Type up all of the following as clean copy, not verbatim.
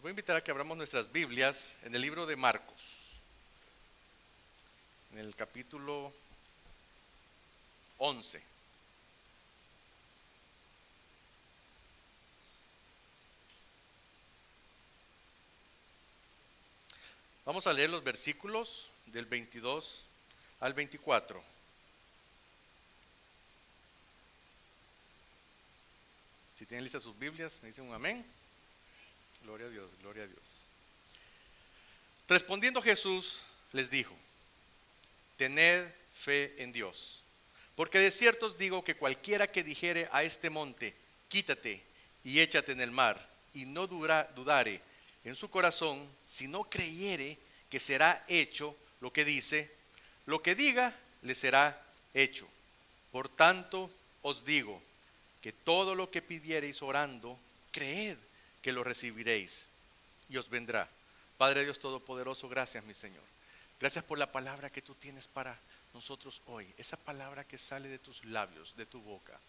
voy a invitar a que abramos nuestras Biblias en el libro de Marcos, en el capítulo 11. Vamos a leer los versículos del 22 al 24. Si tienen listas sus Biblias, me dicen un amén. Gloria a Dios, gloria a Dios. Respondiendo Jesús les dijo: tened fe en Dios, porque de cierto os digo que cualquiera que dijere a este monte, quítate y échate en el mar, y no dudare en su corazón, si no creyere que será hecho lo que dice, lo que diga le será hecho. Por tanto os digo que todo lo que pidiereis orando, creed que lo recibiréis y os vendrá. Padre Dios Todopoderoso, gracias mi Señor. Gracias por la palabra que tú tienes para nosotros hoy. Esa palabra que sale de tus labios, de tu boca.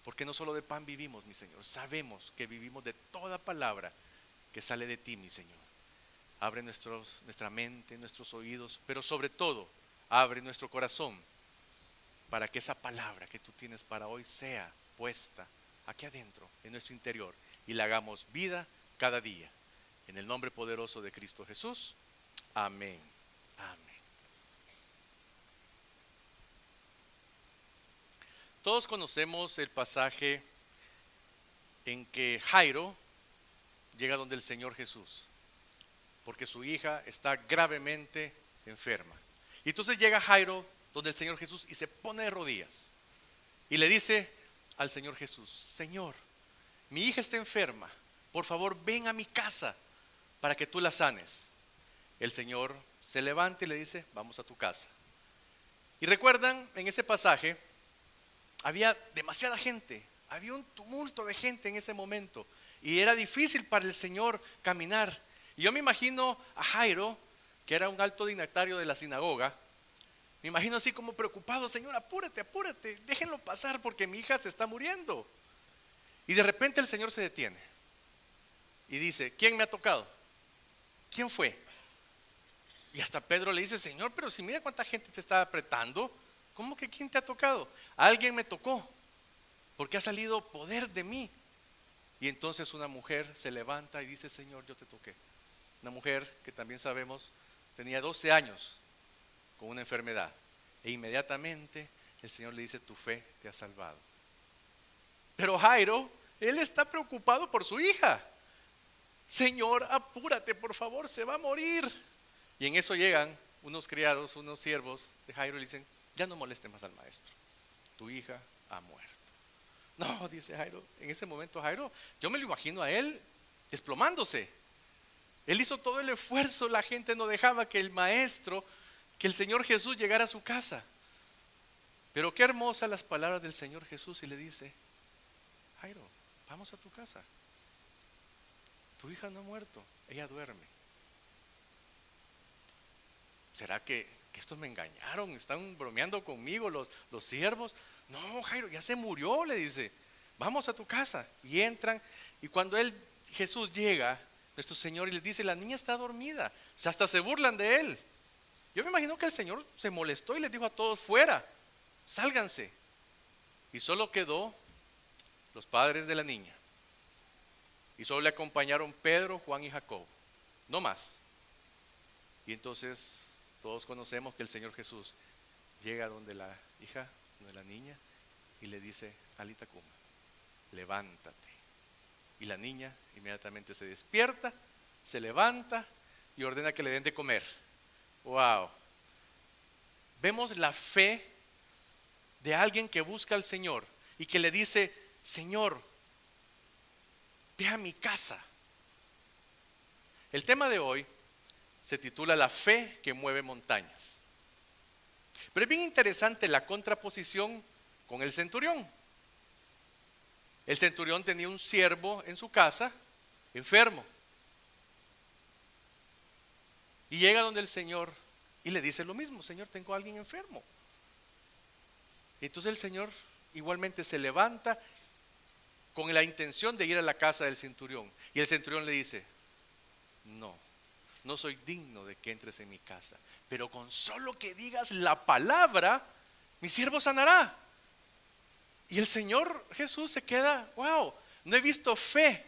Porque no solo de pan vivimos, mi Señor. Sabemos que vivimos de toda palabra que sale de ti, mi Señor. Abre nuestra mente, nuestros oídos, pero sobre todo, abre nuestro corazón para que esa palabra que tú tienes para hoy sea puesta aquí adentro, en nuestro interior, y la hagamos vida cada día. En el nombre poderoso de Cristo Jesús. Amén. Amén. Todos conocemos el pasaje en que Jairo llega donde el Señor Jesús, porque su hija está gravemente enferma. Y entonces llega Jairo donde el Señor Jesús y se pone de rodillas y le dice al Señor Jesús: Señor, mi hija está enferma, por favor ven a mi casa para que tú la sanes. El Señor se levanta y le dice: vamos a tu casa. Y recuerdan, en ese pasaje había demasiada gente, había un tumulto de gente en ese momento y era difícil para el Señor caminar. Y yo me imagino a Jairo, que era un alto dignatario de la sinagoga, me imagino así como preocupado: Señor, apúrate, apúrate, déjenlo pasar porque mi hija se está muriendo. Y de repente el Señor se detiene y dice: ¿quién me ha tocado? ¿Quién fue? Y hasta Pedro le dice: Señor, pero si mira cuánta gente te está apretando. ¿Cómo que quién te ha tocado? Alguien me tocó, porque ha salido poder de mí. Y entonces una mujer se levanta y dice: Señor, yo te toqué. Una mujer que también sabemos tenía 12 años con una enfermedad. E inmediatamente el Señor le dice: tu fe te ha salvado. Pero Jairo, él está preocupado por su hija. Señor, apúrate, por favor, se va a morir. Y en eso llegan unos criados, unos siervos de Jairo y le dicen: ya no moleste más al maestro, tu hija ha muerto. No, dice Jairo. En ese momento Jairo, yo me lo imagino a él desplomándose. Él hizo todo el esfuerzo, la gente no dejaba que el maestro, que el Señor Jesús llegara a su casa. Pero qué hermosas las palabras del Señor Jesús, y le dice: Jairo, vamos a tu casa, tu hija no ha muerto, ella duerme. ¿Será que estos me engañaron? ¿Están bromeando conmigo los siervos? No, Jairo, ya se murió, le dice. Vamos a tu casa. Y entran, y cuando Jesús llega, nuestro Señor, y les dice: la niña está dormida. Hasta se burlan de él. Yo me imagino que el Señor se molestó y les dijo a todos: fuera, sálganse. Y solo quedó los padres de la niña. Y solo le acompañaron Pedro, Juan y Jacobo. No más. Y entonces todos conocemos que el Señor Jesús llega donde la hija, donde la niña, y le dice: Alita Kuma, levántate. Y la niña inmediatamente se despierta, se levanta y ordena que le den de comer. Wow. Vemos la fe de alguien que busca al Señor y que le dice: Señor, ve a mi casa. El tema de hoy se titula La fe que mueve montañas. Pero es bien interesante la contraposición con el centurión. El centurión tenía un siervo en su casa, enfermo. Y llega donde el Señor y le dice lo mismo: Señor, tengo a alguien enfermo. Y entonces el Señor igualmente se levanta con la intención de ir a la casa del centurión. Y el centurión le dice: No, no soy digno de que entres en mi casa, pero con solo que digas la palabra, mi siervo sanará. Y el Señor Jesús se queda, wow, no he visto fe.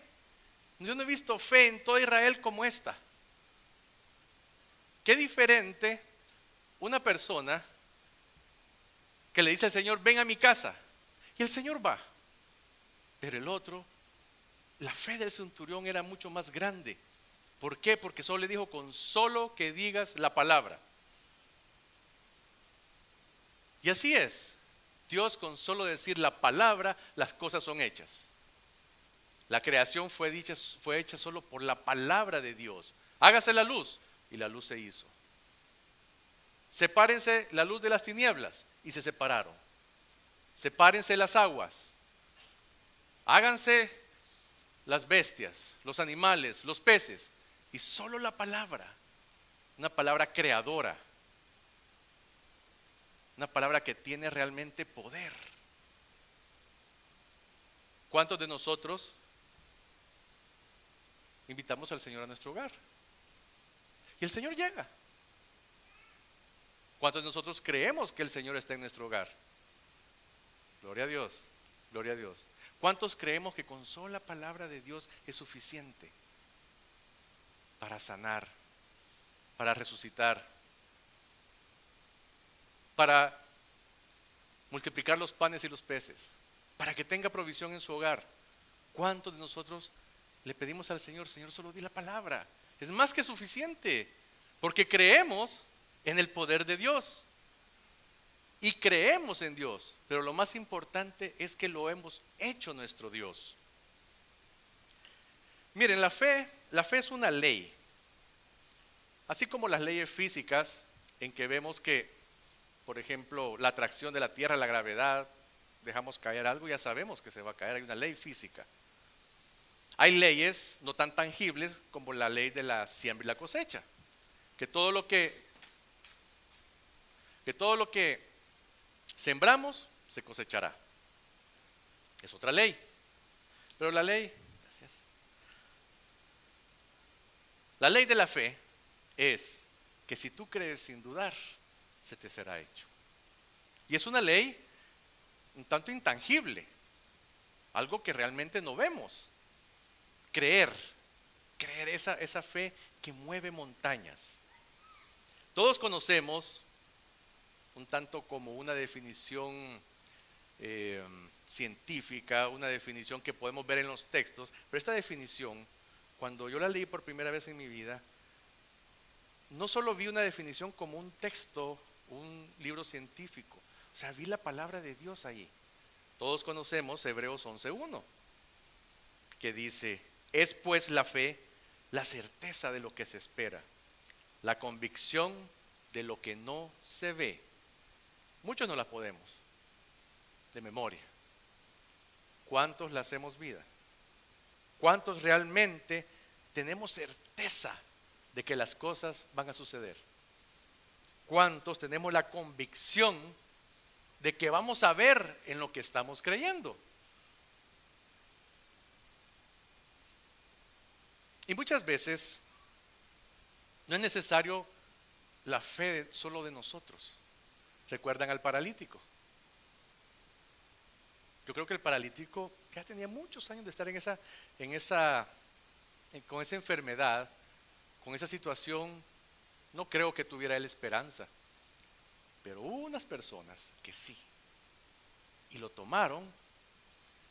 Yo no he visto fe en toda Israel como esta. Qué diferente una persona que le dice al Señor, ven a mi casa. Y el Señor va. Pero el otro, la fe del centurión era mucho más grande. ¿Por qué? Porque solo le dijo, con solo que digas la palabra. Y así es. Dios, con solo decir la palabra, las cosas son hechas. La creación fue hecha solo por la palabra de Dios. Hágase la luz, y la luz se hizo. Sepárense la luz de las tinieblas, y se separaron. Sepárense las aguas. Háganse las bestias, los animales, los peces. Y solo la palabra, una palabra creadora, una palabra que tiene realmente poder. ¿Cuántos de nosotros invitamos al Señor a nuestro hogar? Y el Señor llega. ¿Cuántos de nosotros creemos que el Señor está en nuestro hogar? Gloria a Dios, gloria a Dios. ¿Cuántos creemos que con sola la palabra de Dios es suficiente para sanar, para resucitar, para multiplicar los panes y los peces, para que tenga provisión en su hogar? ¿Cuántos de nosotros le pedimos al Señor, Señor, solo di la palabra? Es más que suficiente, porque creemos en el poder de Dios y creemos en Dios, pero lo más importante es que lo hemos hecho nuestro Dios. Miren, la fe es una ley, así como las leyes físicas en que vemos que, por ejemplo, la atracción de la tierra, la gravedad, dejamos caer algo, ya sabemos que se va a caer, hay una ley física. Hay leyes no tan tangibles como la ley de la siembra y la cosecha, que todo lo que sembramos se cosechará. Es otra ley. Pero la ley de la fe es que si tú crees sin dudar, se te será hecho. Y es una ley un tanto intangible, algo que realmente no vemos. Creer esa fe que mueve montañas. Todos conocemos un tanto como una definición científica, una definición que podemos ver en los textos, pero esta definición, cuando yo la leí por primera vez en mi vida, no solo vi una definición como un texto, un libro científico, o sea, vi la palabra de Dios ahí. Todos conocemos Hebreos 11:1, que dice, es pues la fe la certeza de lo que se espera, la convicción de lo que no se ve. Muchos no la podemos de memoria. ¿Cuántos la hacemos vida? ¿Cuántos realmente tenemos certeza de que las cosas van a suceder? ¿Cuántos tenemos la convicción de que vamos a ver en lo que estamos creyendo? Y muchas veces no es necesario la fe solo de nosotros. ¿Recuerdan al paralítico? Yo creo que el paralítico ya tenía muchos años de estar con esa enfermedad, con esa situación. No creo que tuviera él esperanza, pero hubo unas personas que sí, y lo tomaron,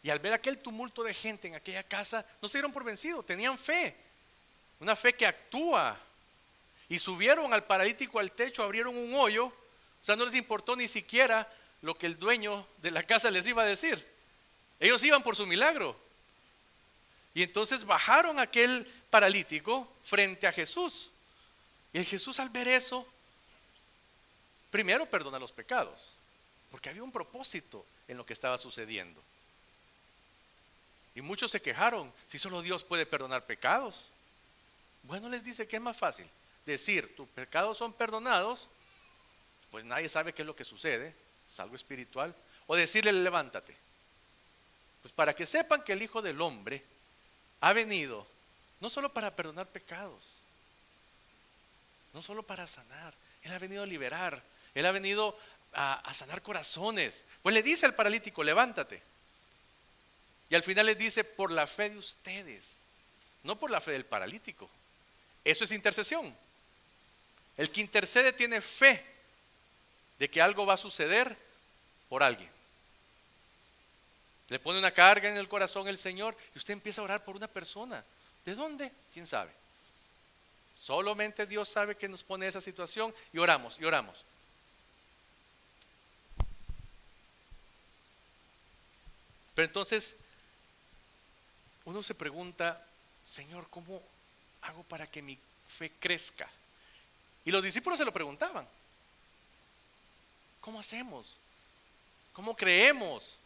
y al ver aquel tumulto de gente en aquella casa, no se dieron por vencidos, tenían fe, una fe que actúa, y subieron al paralítico al techo, abrieron un hoyo. O sea, no les importó ni siquiera lo que el dueño de la casa les iba a decir. Ellos iban por su milagro. Y entonces bajaron a aquel paralítico frente a Jesús. Y el Jesús, al ver eso, primero perdona los pecados, porque había un propósito en lo que estaba sucediendo. Y muchos se quejaron, si solo Dios puede perdonar pecados. Bueno, les dice que es más fácil decir, tus pecados son perdonados, pues nadie sabe qué es lo que sucede, es algo espiritual, o decirle, levántate. Pues para que sepan que el Hijo del Hombre ha venido No solo para perdonar pecados, no solo para sanar. Él ha venido a liberar. Él ha venido a sanar corazones. Pues le dice al paralítico, levántate. Y al final les dice, por la fe de ustedes, no por la fe del paralítico. Eso es intercesión. El que intercede tiene fe de que algo va a suceder por alguien. Le pone una carga en el corazón el Señor y usted empieza a orar por una persona. ¿De dónde? ¿Quién sabe? Solamente Dios sabe que nos pone esa situación y oramos y oramos. Pero entonces uno se pregunta, Señor, ¿cómo hago para que mi fe crezca? Y los discípulos se lo preguntaban. ¿Cómo hacemos? ¿Cómo creemos?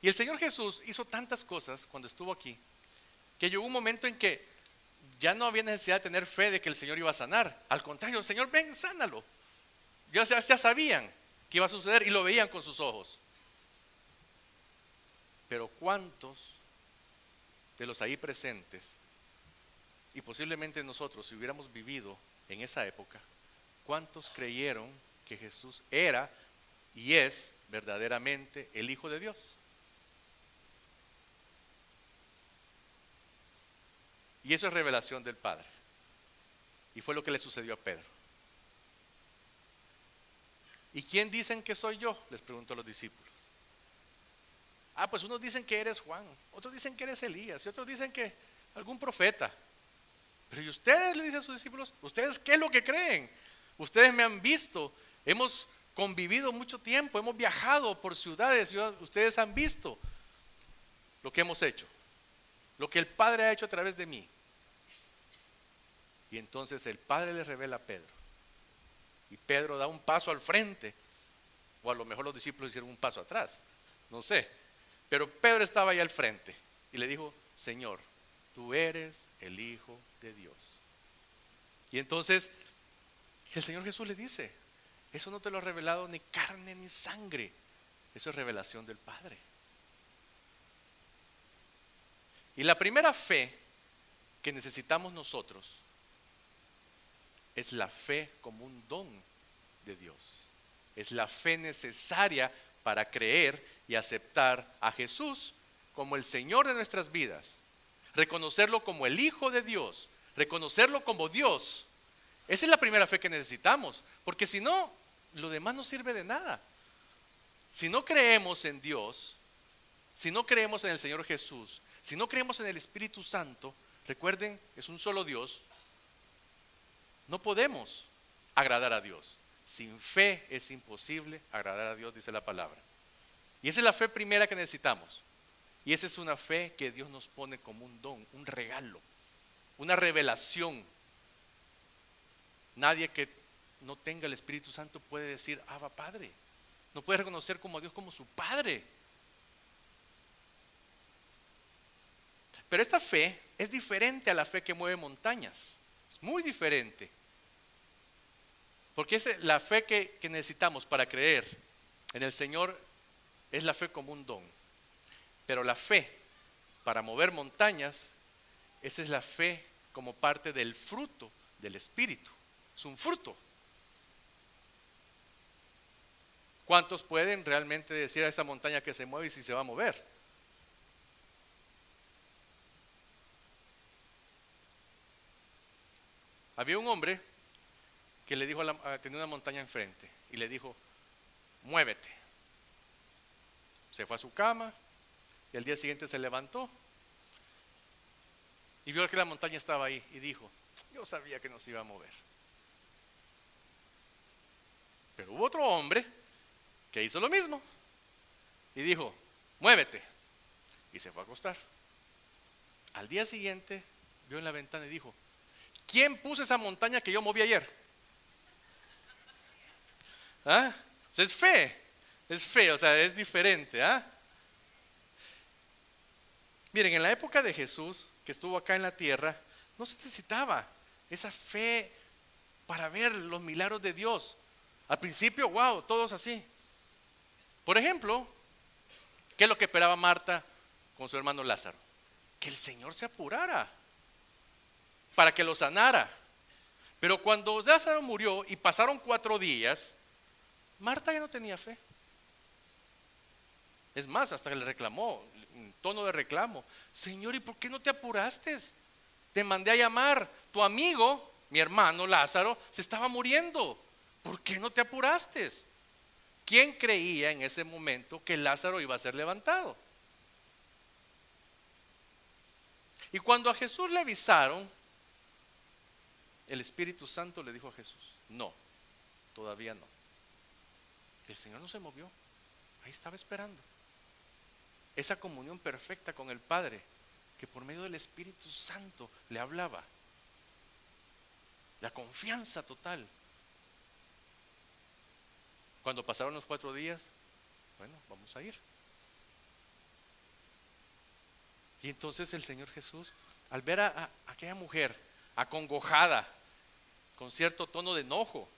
Y el Señor Jesús hizo tantas cosas cuando estuvo aquí, que llegó un momento en que ya no había necesidad de tener fe de que el Señor iba a sanar. Al contrario, el Señor, ven, sánalo. Ya sabían que iba a suceder y lo veían con sus ojos. Pero ¿cuántos de los ahí presentes, y posiblemente nosotros, si hubiéramos vivido en esa época, cuántos creyeron que Jesús era y es verdaderamente el Hijo de Dios? Y eso es revelación del Padre. Y fue lo que le sucedió a Pedro. ¿Y quién dicen que soy yo?, les preguntó a los discípulos. Pues unos dicen que eres Juan, otros dicen que eres Elías y otros dicen que algún profeta. Pero ¿y ustedes?, le dicen a sus discípulos, ¿ustedes qué es lo que creen? Ustedes me han visto, hemos convivido mucho tiempo, hemos viajado por ciudades, ustedes han visto lo que hemos hecho, lo que el Padre ha hecho a través de mí. Y entonces el Padre le revela a Pedro. Y Pedro da un paso al frente. O a lo mejor los discípulos hicieron un paso atrás. No sé. Pero Pedro estaba ahí al frente. Y le dijo, Señor, tú eres el Hijo de Dios. Y entonces el Señor Jesús le dice, eso no te lo ha revelado ni carne ni sangre. Eso es revelación del Padre. Y la primera fe que necesitamos nosotros es la fe como un don de Dios. Es la fe necesaria para creer y aceptar a Jesús como el Señor de nuestras vidas. Reconocerlo como el Hijo de Dios. Reconocerlo como Dios. Esa es la primera fe que necesitamos. Porque si no, lo demás no sirve de nada. Si no creemos en Dios, si no creemos en el Señor Jesús, si no creemos en el Espíritu Santo, recuerden, es un solo Dios. No podemos agradar a Dios. Sin fe es imposible agradar a Dios, dice la palabra. Y esa es la fe primera que necesitamos. Y esa es una fe que Dios nos pone como un don, un regalo, una revelación. Nadie que no tenga el Espíritu Santo puede decir, Abba Padre. No puede reconocer como a Dios como su Padre. Pero esta fe es diferente a la fe que mueve montañas. Es muy diferente. Porque es la fe que necesitamos para creer en el Señor, es la fe como un don. Pero la fe para mover montañas, esa es la fe como parte del fruto del Espíritu. Es un fruto. ¿Cuántos pueden realmente decir a esa montaña que se mueve y si se va a mover? Había un hombre que le dijo tenía una montaña enfrente y le dijo, muévete. Se fue a su cama y al día siguiente se levantó y vio que la montaña estaba ahí y dijo, yo sabía que no se iba a mover. Pero hubo otro hombre que hizo lo mismo y dijo, muévete, y se fue a acostar. Al día siguiente vio en la ventana y dijo, ¿quién puso esa montaña que yo moví ayer? O sea, es fe, o sea, es diferente. Miren, en la época de Jesús, que estuvo acá en la tierra, no se necesitaba esa fe para ver los milagros de Dios. Al principio, wow, todos así. Por ejemplo, ¿qué es lo que esperaba Marta con su hermano Lázaro? que el Señor se apurara, para que lo sanara. Pero cuando Lázaro murió y pasaron 4 días, Marta ya no tenía fe. Es más, hasta que le reclamó, en tono de reclamo: Señor, ¿y por qué no te apuraste? Te mandé a llamar, tu amigo, mi hermano Lázaro, se estaba muriendo. ¿Por qué no te apuraste? ¿Quién creía en ese momento que Lázaro iba a ser levantado? Y cuando a Jesús le avisaron, el Espíritu Santo le dijo a Jesús: no, todavía no. El Señor no se movió, ahí estaba esperando esa comunión perfecta con el Padre, que por medio del Espíritu Santo le hablaba. La confianza total. Cuando pasaron los 4 días, bueno, vamos a ir. Y entonces el Señor Jesús, al ver a aquella mujer acongojada, con cierto tono de enojo: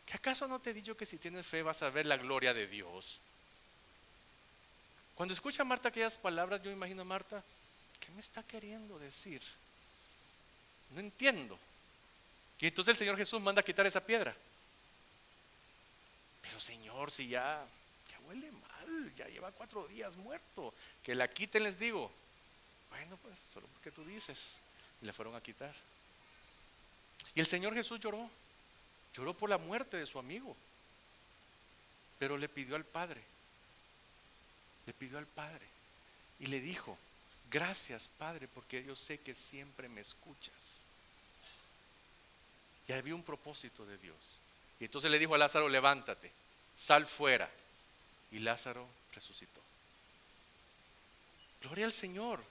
¿qué acaso no te he dicho que si tienes fe vas a ver la gloria de Dios? Cuando escucha a Marta aquellas palabras, yo imagino a Marta: ¿qué me está queriendo decir? No entiendo. Y entonces el Señor Jesús manda a quitar esa piedra. Pero Señor, si ya huele mal, ya lleva 4 días muerto, que la quiten, les digo. Bueno, pues solo porque tú dices. Y la fueron a quitar. Y el Señor Jesús lloró por la muerte de su amigo, pero le pidió al Padre, y le dijo: gracias, Padre, porque yo sé que siempre me escuchas. Y había un propósito de Dios. Y entonces le dijo a Lázaro: levántate, sal fuera. Y Lázaro resucitó. Gloria al Señor.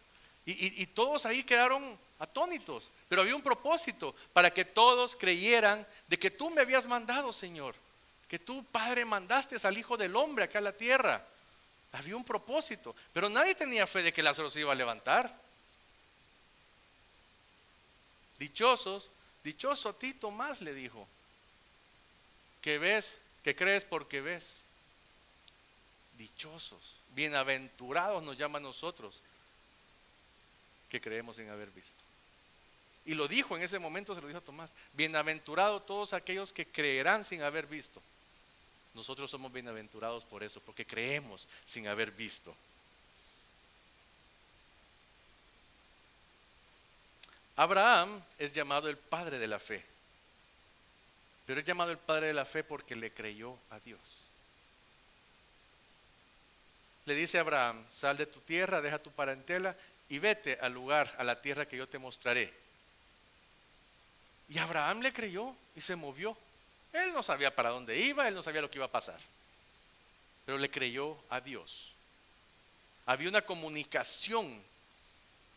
Y todos ahí quedaron atónitos. Pero había un propósito: para que todos creyeran de que tú me habías mandado, Señor. Que tú, Padre, mandaste al Hijo del Hombre acá a la tierra. Había un propósito. Pero nadie tenía fe de que Lázaro se iba a levantar. Dichoso a ti, Tomás, le dijo, que ves, que crees porque ves. Dichosos, bienaventurados nos llama a nosotros, que creemos sin haber visto. Y lo dijo en ese momento, se lo dijo a Tomás: bienaventurados todos aquellos que creerán sin haber visto. Nosotros somos bienaventurados por eso, porque creemos sin haber visto. Abraham es llamado el padre de la fe, pero es llamado el padre de la fe porque le creyó a Dios. Le dice a Abraham: sal de tu tierra, deja tu parentela y vete al lugar, a la tierra que yo te mostraré. Y Abraham le creyó y se movió. Él no sabía para dónde iba, él no sabía lo que iba a pasar, pero le creyó a Dios. Había una comunicación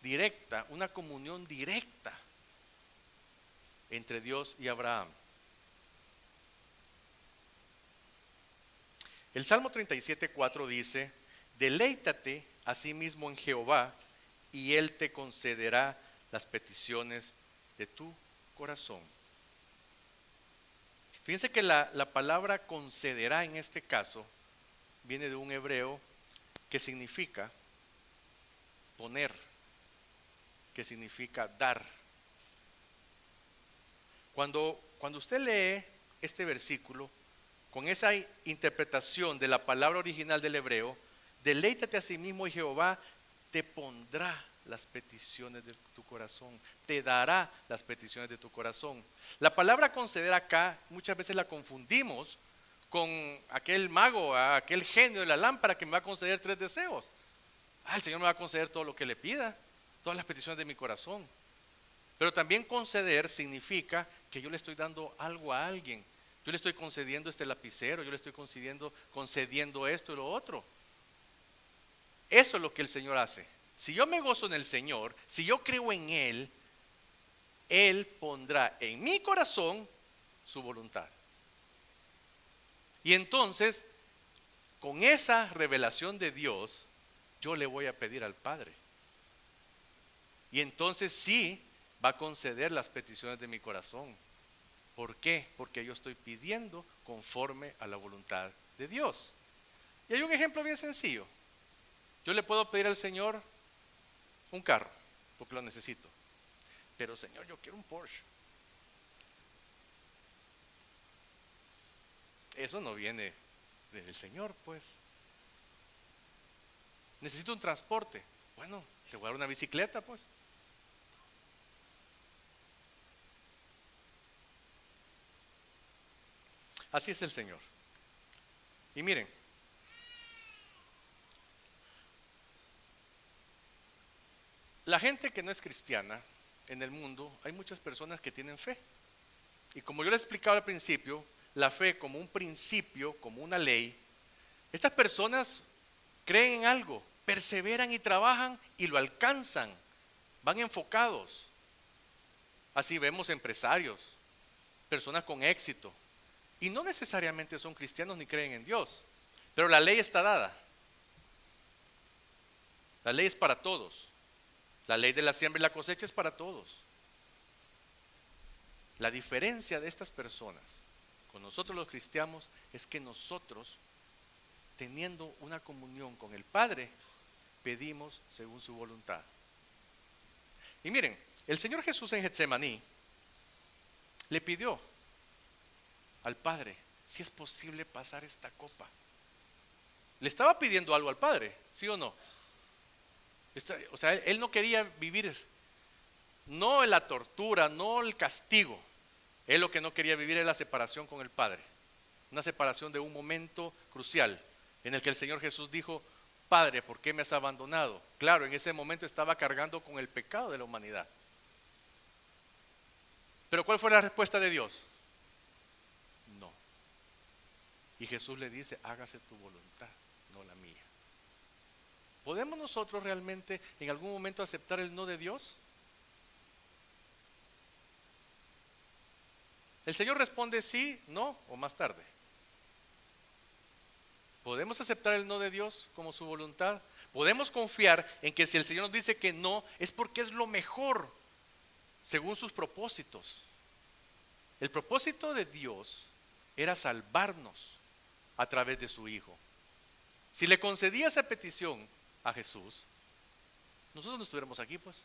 directa, una comunión directa entre Dios y Abraham. El Salmo 37:4 dice: deleítate asimismo en Jehová, y Él te concederá las peticiones de tu corazón. Fíjense que la palabra concederá en este caso viene de un hebreo que significa poner, que significa dar. Cuando usted lee este versículo con esa interpretación de la palabra original del hebreo, deleítate a sí mismo y Jehová te pondrá las peticiones de tu corazón, te dará las peticiones de tu corazón. La palabra conceder acá muchas veces la confundimos con aquel mago, aquel genio de la lámpara que me va a conceder 3 deseos. El Señor me va a conceder todo lo que le pida, todas las peticiones de mi corazón. Pero también conceder significa que yo le estoy dando algo a alguien. Yo le estoy concediendo este lapicero, yo le estoy concediendo esto y lo otro. Eso es lo que el Señor hace. Si yo me gozo en el Señor, si yo creo en Él, Él pondrá en mi corazón su voluntad. Y entonces, con esa revelación de Dios, yo le voy a pedir al Padre. Y entonces sí va a conceder las peticiones de mi corazón. ¿Por qué? Porque yo estoy pidiendo conforme a la voluntad de Dios. Y hay un ejemplo bien sencillo. Yo le puedo pedir al Señor un carro, porque lo necesito. Pero Señor, yo quiero un Porsche. Eso no viene del Señor, pues. Necesito un transporte. Bueno, te voy a dar una bicicleta, pues. Así es el Señor. Y miren, la gente que no es cristiana en el mundo, hay muchas personas que tienen fe. Y como yo les explicaba al principio, la fe como un principio, como una ley, estas personas creen en algo, perseveran y trabajan y lo alcanzan, van enfocados. Así vemos empresarios, personas con éxito, y no necesariamente son cristianos ni creen en Dios, pero la ley está dada. La ley es para todos. La ley de la siembra y la cosecha es para todos. La diferencia de estas personas con nosotros los cristianos es que nosotros, teniendo una comunión con el Padre, pedimos según su voluntad. Y miren, el Señor Jesús en Getsemaní le pidió al Padre si es posible pasar esta copa. Le estaba pidiendo algo al Padre, ¿sí o no? O sea, él no quería vivir, no la tortura, no el castigo. Él lo que no quería vivir era la separación con el Padre. Una separación de un momento crucial en el que el Señor Jesús dijo: Padre, ¿por qué me has abandonado? Claro, en ese momento estaba cargando con el pecado de la humanidad. Pero ¿cuál fue la respuesta de Dios? No. Y Jesús le dice: hágase tu voluntad, no la mía. ¿Podemos nosotros realmente en algún momento aceptar el no de Dios? El Señor responde sí, no o más tarde. ¿Podemos aceptar el no de Dios como su voluntad? Podemos confiar en que si el Señor nos dice que no, es porque es lo mejor según sus propósitos. El propósito de Dios era salvarnos a través de su Hijo. Si le concedía esa petición a Jesús, nosotros no estuviéramos aquí, pues.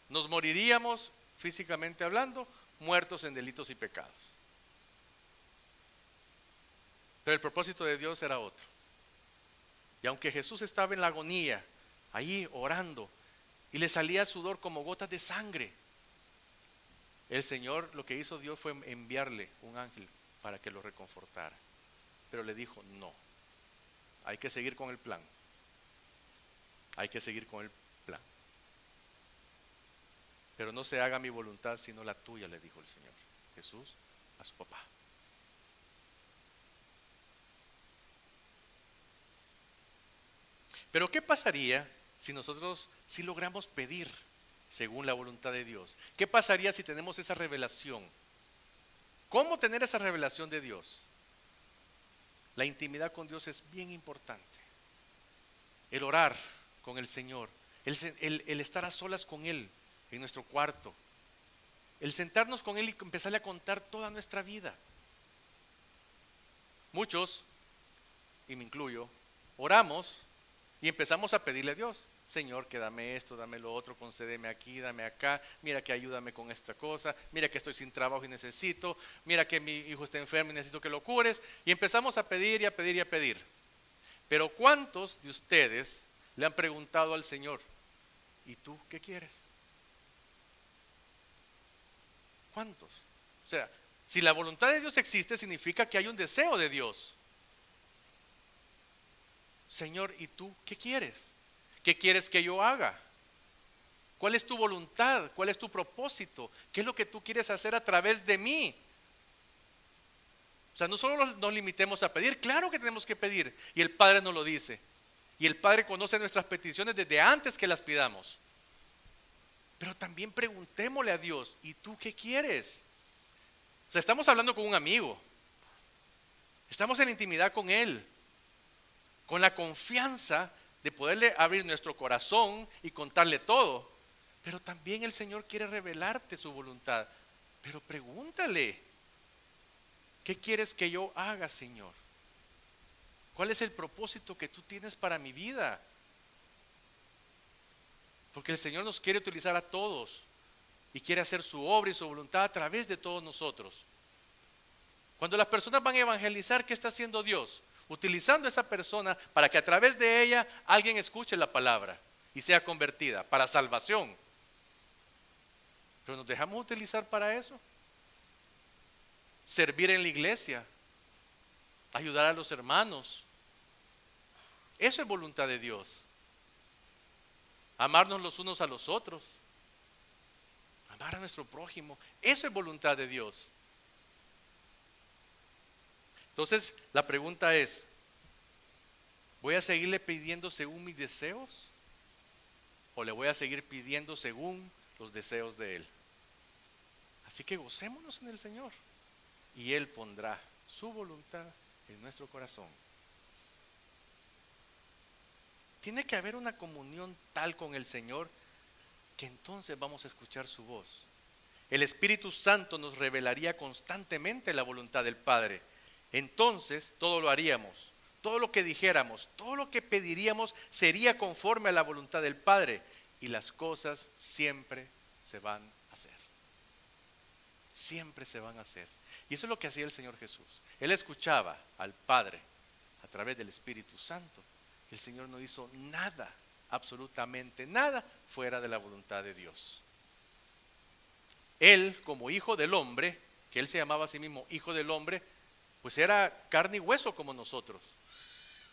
Nos moriríamos, físicamente hablando, muertos en delitos y pecados. Pero el propósito de Dios era otro. Y aunque Jesús estaba en la agonía, ahí orando, y le salía sudor como gotas de sangre, el Señor, lo que hizo Dios fue enviarle un ángel para que lo reconfortara. Pero le dijo: no, hay que seguir con el plan. Hay que seguir con el plan. Pero no se haga mi voluntad sino la tuya, le dijo el Señor Jesús a su papá. Pero ¿qué pasaría si nosotros si logramos pedir según la voluntad de Dios? ¿Qué pasaría si tenemos esa revelación? ¿Cómo tener esa revelación de Dios? La intimidad con Dios es bien importante. El orar con el Señor, el estar a solas con Él en nuestro cuarto, el sentarnos con Él y empezarle a contar toda nuestra vida. Muchos, y me incluyo, oramos y empezamos a pedirle a Dios: Señor, que dame esto, dame lo otro, concédeme aquí, dame acá, mira que ayúdame con esta cosa, mira que estoy sin trabajo y necesito, mira que mi hijo está enfermo y necesito que lo cures. Y empezamos a pedir y a pedir y a pedir. Pero ¿cuántos de ustedes le han preguntado al Señor: ¿y tú qué quieres? ¿Cuántos? O sea, si la voluntad de Dios existe, significa que hay un deseo de Dios. Señor, ¿y tú qué quieres? ¿Qué quieres que yo haga? ¿Cuál es tu voluntad? ¿Cuál es tu propósito? ¿Qué es lo que tú quieres hacer a través de mí? O sea, no solo nos limitemos a pedir, claro que tenemos que pedir, y el Padre nos lo dice. Y el Padre conoce nuestras peticiones desde antes que las pidamos. Pero también preguntémosle a Dios: ¿y tú qué quieres? O sea, estamos hablando con un amigo. Estamos en intimidad con Él, con la confianza de poderle abrir nuestro corazón y contarle todo. Pero también el Señor quiere revelarte su voluntad. Pero pregúntale: ¿qué quieres que yo haga, Señor? ¿Cuál es el propósito que tú tienes para mi vida? Porque el Señor nos quiere utilizar a todos y quiere hacer su obra y su voluntad a través de todos nosotros. Cuando las personas van a evangelizar, ¿qué está haciendo Dios? Utilizando a esa persona para que a través de ella alguien escuche la palabra y sea convertida para salvación. Pero nos dejamos utilizar para eso. Servir en la iglesia, ayudar a los hermanos. Eso es voluntad de Dios. Amarnos los unos a los otros. Amar a nuestro prójimo. Eso es voluntad de Dios. Entonces la pregunta es, ¿voy a seguirle pidiendo según mis deseos? ¿O le voy a seguir pidiendo según los deseos de Él? Así que gocémonos en el Señor. Y Él pondrá su voluntad en nuestro corazón. Tiene que haber una comunión tal con el Señor que entonces vamos a escuchar su voz. El Espíritu Santo nos revelaría constantemente la voluntad del Padre. Entonces todo lo haríamos, todo lo que dijéramos, todo lo que pediríamos sería conforme a la voluntad del Padre. Y las cosas siempre se van a hacer. Siempre se van a hacer. Y eso es lo que hacía el Señor Jesús. Él escuchaba al Padre a través del Espíritu Santo. El Señor no hizo nada, absolutamente nada, fuera de la voluntad de Dios. Él, como hijo del hombre, que Él se llamaba a sí mismo hijo del hombre, pues era carne y hueso como nosotros.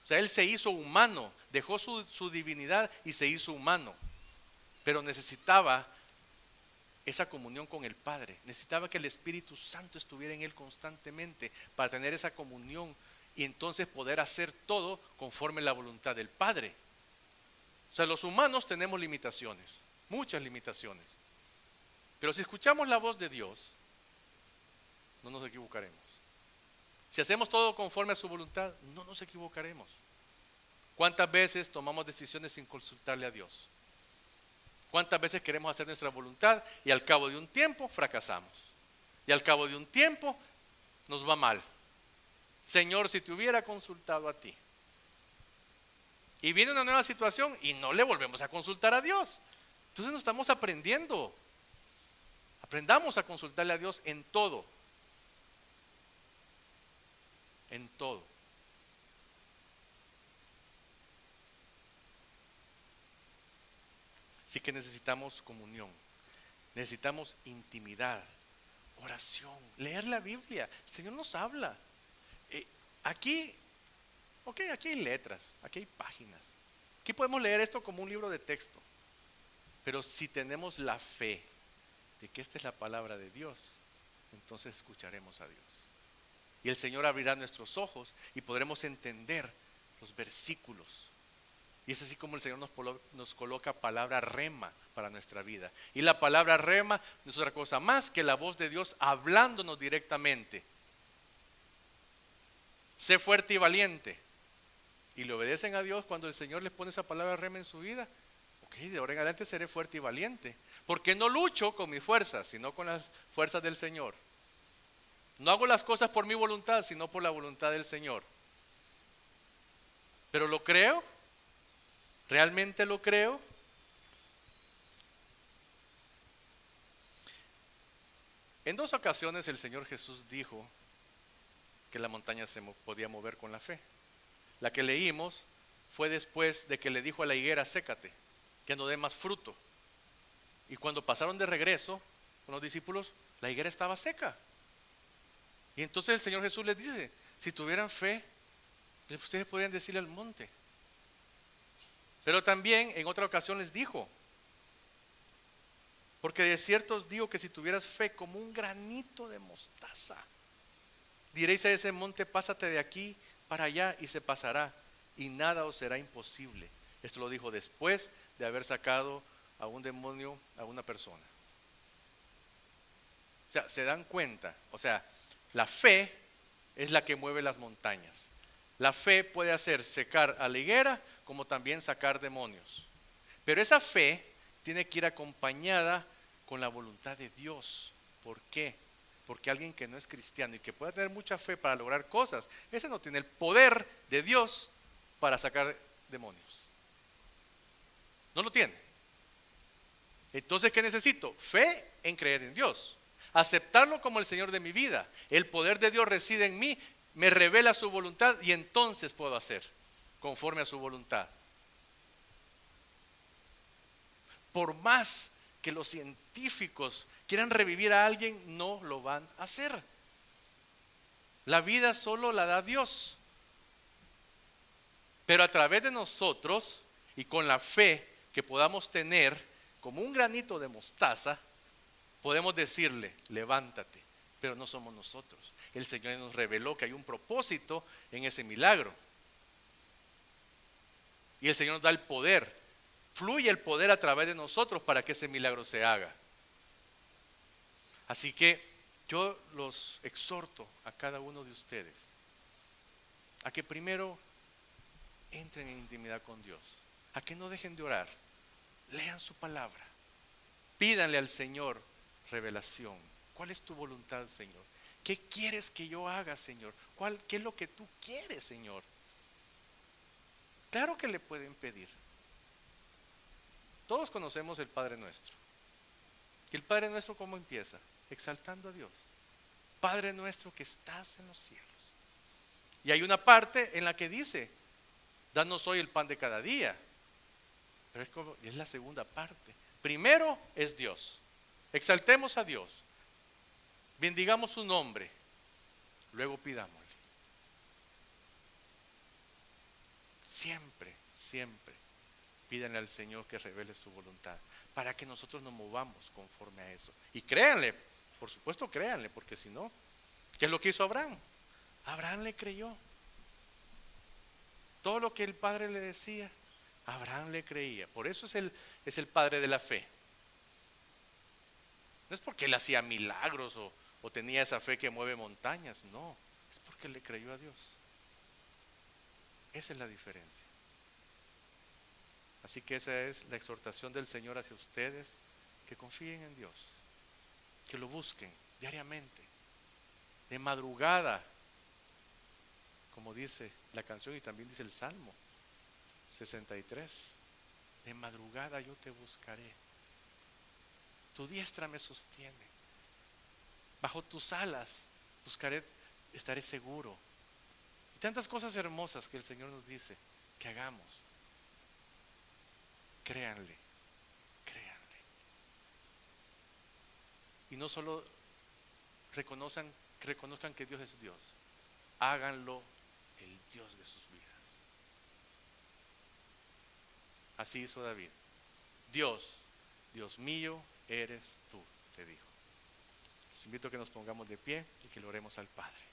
O sea, Él se hizo humano, dejó su divinidad y se hizo humano. Pero necesitaba esa comunión con el Padre. Necesitaba que el Espíritu Santo estuviera en Él constantemente para tener esa comunión y entonces poder hacer todo conforme a la voluntad del Padre. O sea, los humanos tenemos limitaciones, muchas limitaciones. Pero si escuchamos la voz de Dios, no nos equivocaremos. Si hacemos todo conforme a su voluntad, no nos equivocaremos. ¿Cuántas veces tomamos decisiones sin consultarle a Dios? ¿Cuántas veces queremos hacer nuestra voluntad y al cabo de un tiempo fracasamos? Y al cabo de un tiempo nos va mal. Señor, si te hubiera consultado a ti. Y viene una nueva situación y no le volvemos a consultar a Dios. Entonces no estamos aprendiendo. Aprendamos a consultarle a Dios en todo. En todo. Así que necesitamos comunión, necesitamos intimidad, oración, leer la Biblia. El Señor nos habla. Aquí hay letras, aquí hay páginas. Aquí podemos leer esto como un libro de texto. Pero si tenemos la fe de que esta es la palabra de Dios, entonces escucharemos a Dios. Y el Señor abrirá nuestros ojos y podremos entender los versículos. Y es así como el Señor nos coloca palabra rema para nuestra vida. Y la palabra rema no es otra cosa más que la voz de Dios hablándonos directamente. Sé fuerte y valiente. Y le obedecen a Dios cuando el Señor les pone esa palabra rema en su vida. Ok, de ahora en adelante seré fuerte y valiente. Porque no lucho con mis fuerzas, sino con las fuerzas del Señor. No hago las cosas por mi voluntad, sino por la voluntad del Señor. Pero lo creo. ¿Realmente lo creo? En 2 ocasiones el Señor Jesús dijo que la montaña se podía mover con la fe. La que leímos fue después de que le dijo a la higuera, sécate, que no dé más fruto. Y cuando pasaron de regreso con los discípulos, la higuera estaba seca. Y entonces el Señor Jesús les dice, si tuvieran fe, ustedes podrían decirle al monte. Pero también en otra ocasión les dijo, porque de cierto os digo que si tuvieras fe como un granito de mostaza, diréis a ese monte, pásate de aquí para allá y se pasará, y nada os será imposible. Esto lo dijo después de haber sacado a un demonio a una persona. O sea, se dan cuenta, o sea, la fe es la que mueve las montañas. La fe puede hacer secar a la higuera como también sacar demonios. Pero esa fe tiene que ir acompañada con la voluntad de Dios. ¿Por qué? Porque alguien que no es cristiano y que pueda tener mucha fe para lograr cosas, ese no tiene el poder de Dios para sacar demonios. No lo tiene. Entonces, ¿qué necesito? Fe en creer en Dios. Aceptarlo como el Señor de mi vida. El poder de Dios reside en mí, me revela su voluntad y entonces puedo hacer conforme a su voluntad. Por más que los científicos quieran revivir a alguien, no lo van a hacer. La vida solo la da Dios. Pero a través de nosotros y con la fe que podamos tener, como un granito de mostaza, podemos decirle, levántate. Pero no somos nosotros. El Señor nos reveló que hay un propósito en ese milagro. Y el Señor nos da el poder. Fluye el poder a través de nosotros para que ese milagro se haga. Así que yo los exhorto a cada uno de ustedes a que primero entren en intimidad con Dios, a que no dejen de orar, lean su palabra, pídanle al Señor revelación. ¿Cuál es tu voluntad, Señor? ¿Qué quieres que yo haga, Señor? ¿Qué es lo que tú quieres, Señor? Claro que le pueden pedir. Todos conocemos el Padre Nuestro. ¿Y el Padre Nuestro cómo empieza? Exaltando a Dios. Padre nuestro que estás en los cielos. Y hay una parte en la que dice, danos hoy el pan de cada día. Pero es la segunda parte. Primero es Dios. Exaltemos a Dios. Bendigamos su nombre. Luego pidámosle. Siempre, siempre pídanle al Señor que revele su voluntad para que nosotros nos movamos conforme a eso. Y créanle, por supuesto créanle, porque si no, ¿qué es lo que hizo Abraham? Abraham le creyó. Todo lo que el padre le decía, Abraham le creía. Por eso es el padre de la fe. No es porque él hacía milagros o tenía esa fe que mueve montañas, no, es porque le creyó a Dios. Esa es la diferencia. Así que esa es la exhortación del Señor hacia ustedes, que confíen en Dios, que lo busquen diariamente, de madrugada, como dice la canción y también dice el Salmo 63, de madrugada yo te buscaré, tu diestra me sostiene, bajo tus alas buscaré, estaré seguro. Y tantas cosas hermosas que el Señor nos dice que hagamos. Créanle, créanle. Y no solo reconozcan que Dios es Dios, háganlo el Dios de sus vidas. Así hizo David. Dios, Dios mío, eres tú, le dijo. Les invito a que nos pongamos de pie y que le oremos al Padre.